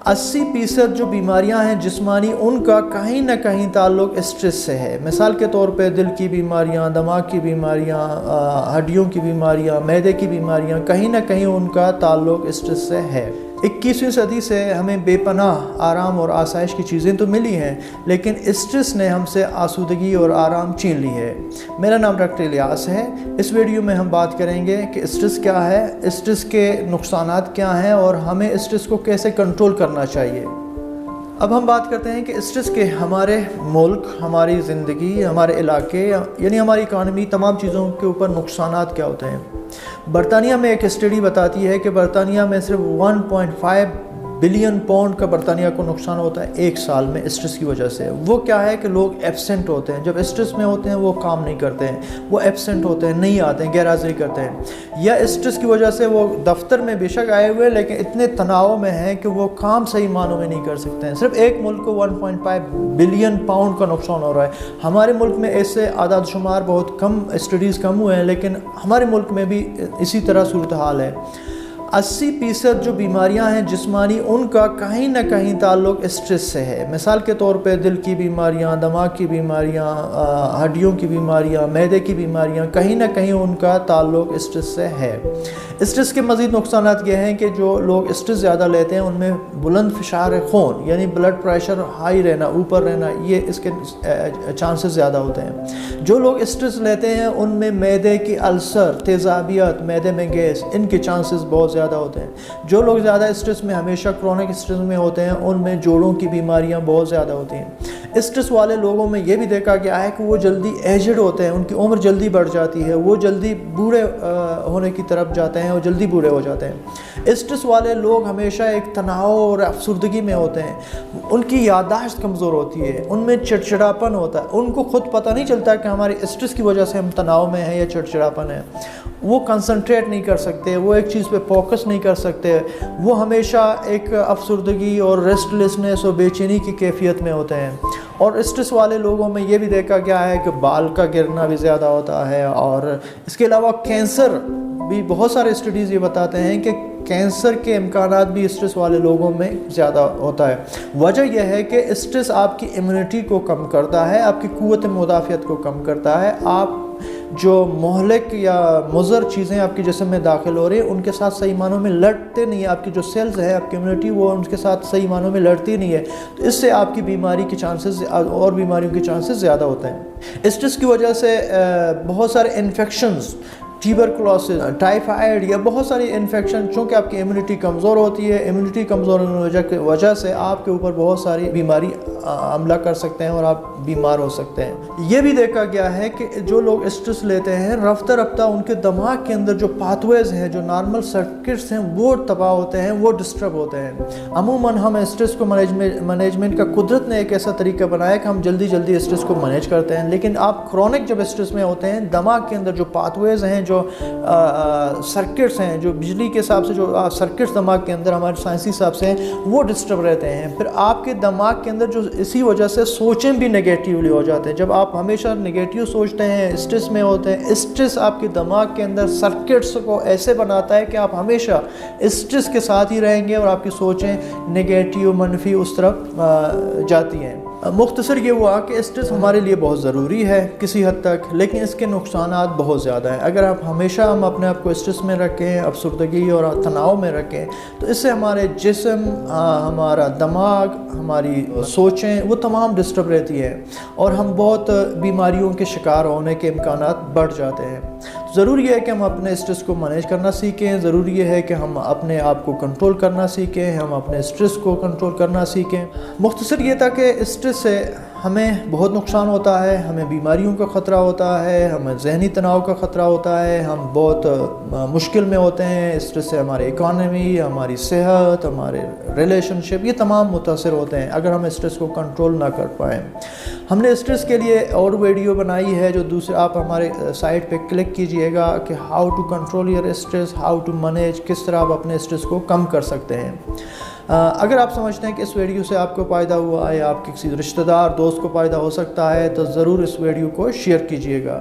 80% جو بیماریاں ہیں جسمانی، ان کا کہیں نہ کہیں تعلق اسٹریس سے ہے۔ مثال کے طور پہ دل کی بیماریاں، دماغ کی بیماریاں، ہڈیوں کی بیماریاں، معدے کی بیماریاں، کہیں نہ کہیں ان کا تعلق اسٹریس سے ہے۔ 21ویں صدی سے ہمیں بے پناہ آرام اور آسائش کی چیزیں تو ملی ہیں، لیکن اسٹریس نے ہم سے آسودگی اور آرام چھین لی ہے۔ میرا نام ڈاکٹر الیاس ہے۔ اس ویڈیو میں ہم بات کریں گے کہ اسٹریس کیا ہے، اسٹریس کے نقصانات کیا ہیں اور ہمیں اسٹریس کو کیسے کنٹرول کرنا چاہیے۔ اب ہم بات کرتے ہیں کہ اسٹریس کے ہمارے ملک، ہماری زندگی، ہمارے علاقے یعنی ہماری اکانومی، تمام چیزوں کے اوپر نقصانات کیا ہوتے ہیں۔ برطانیہ میں ایک اسٹڈی بتاتی ہے کہ برطانیہ میں صرف 1.5 بلین پاؤنڈ کا برطانیہ کو نقصان ہوتا ہے ایک سال میں اسٹریس کی وجہ سے۔ وہ کیا ہے کہ لوگ ایبسنٹ ہوتے ہیں، جب اسٹریس میں ہوتے ہیں وہ کام نہیں کرتے ہیں، وہ ایبسنٹ ہوتے ہیں، نہیں آتے ہیں، غیر حاضری کرتے ہیں، یا اسٹریس کی وجہ سے وہ دفتر میں بے شک آئے ہوئے لیکن اتنے تناؤ میں ہیں کہ وہ کام صحیح معنوں میں نہیں کر سکتے ہیں۔ صرف ایک ملک کو 1.5 بلین پاؤنڈ کا نقصان ہو رہا ہے۔ ہمارے ملک میں ایسے اعداد شمار بہت کم، اسٹڈیز کم ہوئے ہیں، لیکن ہمارے ملک میں بھی اسی طرح صورتحال ہے۔ 80% جو بیماریاں ہیں جسمانی، ان کا کہیں نہ کہیں تعلق اسٹریس سے ہے۔ مثال کے طور پہ دل کی بیماریاں، دماغ کی بیماریاں، ہڈیوں کی بیماریاں، معدے کی بیماریاں، کہیں نہ کہیں ان کا تعلق اسٹریس سے ہے۔ اسٹریس کے مزید نقصانات یہ ہیں کہ جو لوگ اسٹریس زیادہ لیتے ہیں ان میں بلند فشار خون یعنی بلڈ پریشر ہائی رہنا، اوپر رہنا، یہ اس کے چانسز زیادہ ہوتے ہیں۔ جو لوگ اسٹریس لیتے ہیں ان میں معدے کی السر، تیزابیت، معدے میں گیس، ان کے چانسز بہت زیادہ ہوتے ہیں۔ جو لوگ زیادہ اسٹریس میں، ہمیشہ کرونک اسٹریس میں ہوتے ہیں، ان میں جوڑوں کی بیماریاں بہت زیادہ ہوتی ہیں۔ اسٹریس والے لوگوں میں یہ بھی دیکھا گیا ہے کہ وہ جلدی ایجڈ ہوتے ہیں، ان کی عمر جلدی بڑھ جاتی ہے، وہ جلدی بوڑھے ہونے کی طرف جاتے ہیں اور جلدی بوڑھے ہو جاتے ہیں۔ اسٹریس والے لوگ ہمیشہ ایک تناؤ اور افسردگی میں ہوتے ہیں، ان کی یادداشت کمزور ہوتی ہے، ان میں چڑچڑاپن ہوتا ہے، ان کو خود پتہ نہیں چلتا کہ ہمارے اسٹریس کی وجہ سے ہم تناؤ میں ہیں یا چڑچڑاپن ہے۔ وہ کنسنٹریٹ نہیں کر سکتے، وہ ایک چیز پہ فوکس نہیں کر سکتے، وہ ہمیشہ ایک افسردگی اور ریسٹ لیسنس اور بے چینی کی کیفیت میں ہوتے ہیں۔ اور اسٹریس والے لوگوں میں یہ بھی دیکھا گیا ہے کہ بال کا گرنا بھی زیادہ ہوتا ہے، اور اس کے علاوہ کینسر بھی، بہت سارے اسٹڈیز یہ بتاتے ہیں کہ کینسر کے امکانات بھی اسٹریس والے لوگوں میں زیادہ ہوتا ہے۔ وجہ یہ ہے کہ اسٹریس آپ کی امیونٹی کو کم کرتا ہے، آپ کی قوت مدافعت کو کم کرتا ہے۔ آپ جو مہلک یا مضر چیزیں آپ کے جسم میں داخل ہو رہی ہیں ان کے ساتھ صحیح معنوں میں لڑتے نہیں ہیں، آپ کی جو سیلز ہے، آپ کی امیونٹی، وہ ان کے ساتھ صحیح معنوں میں لڑتی نہیں ہے، تو اس سے آپ کی بیماری کے چانسز اور بیماریوں کے چانسز زیادہ ہوتے ہیں۔ اسٹریس کی وجہ سے بہت سارے انفیکشنز، ٹیوبرکلوسس، ٹائیفائڈ یا بہت ساری انفیکشن، چونکہ آپ کی امیونٹی کمزور ہوتی ہے، امیونٹی کمزور ہونے کی وجہ سے آپ کے اوپر بہت ساری بیماری حملہ کر سکتے ہیں اور آپ بیمار ہو سکتے ہیں۔ یہ بھی دیکھا گیا ہے کہ جو لوگ اسٹریس لیتے ہیں رفتہ رفتہ ان کے دماغ کے اندر جو پاتھ ویز ہیں، جو نارمل سرکٹس ہیں، وہ تباہ ہوتے ہیں، وہ ڈسٹرب ہوتے ہیں۔ عموماً ہم اسٹریس کو مینجمنٹ کا قدرت نے ایک ایسا طریقہ بنایا کہ ہم جلدی جلدی اسٹریس کو مینیج کرتے ہیں، لیکن آپ کرونک جب اسٹریس میں ہوتے ہیں، دماغ کے اندر جو پاتھ ویز ہیں، جو سرکٹس ہیں، جو بجلی کے حساب سے جو سرکٹس دماغ کے اندر ہمارے سائنسی حساب سے ہیں، وہ ڈسٹرب رہتے ہیں۔ پھر آپ کے دماغ کے اندر جو اسی وجہ سے سوچیں بھی نگیٹیولی ہو جاتے ہیں۔ جب آپ ہمیشہ نگیٹیو سوچتے ہیں، اسٹریس میں ہوتے ہیں، اسٹریس آپ کے دماغ کے اندر سرکٹس کو ایسے بناتا ہے کہ آپ ہمیشہ اسٹریس کے ساتھ ہی رہیں گے اور آپ کی سوچیں نگیٹیو، منفی اس طرف جاتی ہیں۔ مختصر یہ ہوا کہ اسٹریس ہمارے لیے بہت ضروری ہے کسی حد تک، لیکن اس کے نقصانات بہت زیادہ ہیں۔ اگر آپ ہمیشہ ہم اپنے آپ کو اسٹریس میں رکھیں، افسردگی اور تناؤ میں رکھیں، تو اس سے ہمارے جسم، ہمارا دماغ، ہماری سوچیں، وہ تمام ڈسٹرب رہتی ہے اور ہم بہت بیماریوں کے شکار ہونے کے امکانات بڑھ جاتے ہیں۔ ضروری ہے کہ ہم اپنے اسٹریس کو مینیج کرنا سیکھیں، ضروری ہے کہ ہم اپنے آپ کو کنٹرول کرنا سیکھیں، ہم اپنے اسٹریس کو کنٹرول کرنا سیکھیں۔ مختصر یہ تھا کہ اسٹریس سے ہمیں بہت نقصان ہوتا ہے، ہمیں بیماریوں کا خطرہ ہوتا ہے، ہمیں ذہنی تناؤ کا خطرہ ہوتا ہے، ہم بہت مشکل میں ہوتے ہیں۔ اسٹریس سے ہماری اکانومی، ہماری صحت، ہمارے ریلیشن شپ، یہ تمام متاثر ہوتے ہیں اگر ہم اسٹریس کو کنٹرول نہ کر پائیں۔ ہم نے اسٹریس کے لیے اور ویڈیو بنائی ہے جو دوسرے، آپ ہمارے سائٹ پہ کلک کیجئے گا کہ how to control your stress, how to manage, کس طرح آپ اپنے اسٹریس کو کم کر سکتے ہیں۔ اگر آپ سمجھتے ہیں کہ اس ویڈیو سے آپ کو فائدہ ہوا ہے یا آپ کے کسی رشتہ دار، دوست کو فائدہ ہو سکتا ہے، تو ضرور اس ویڈیو کو شیئر کیجئے گا۔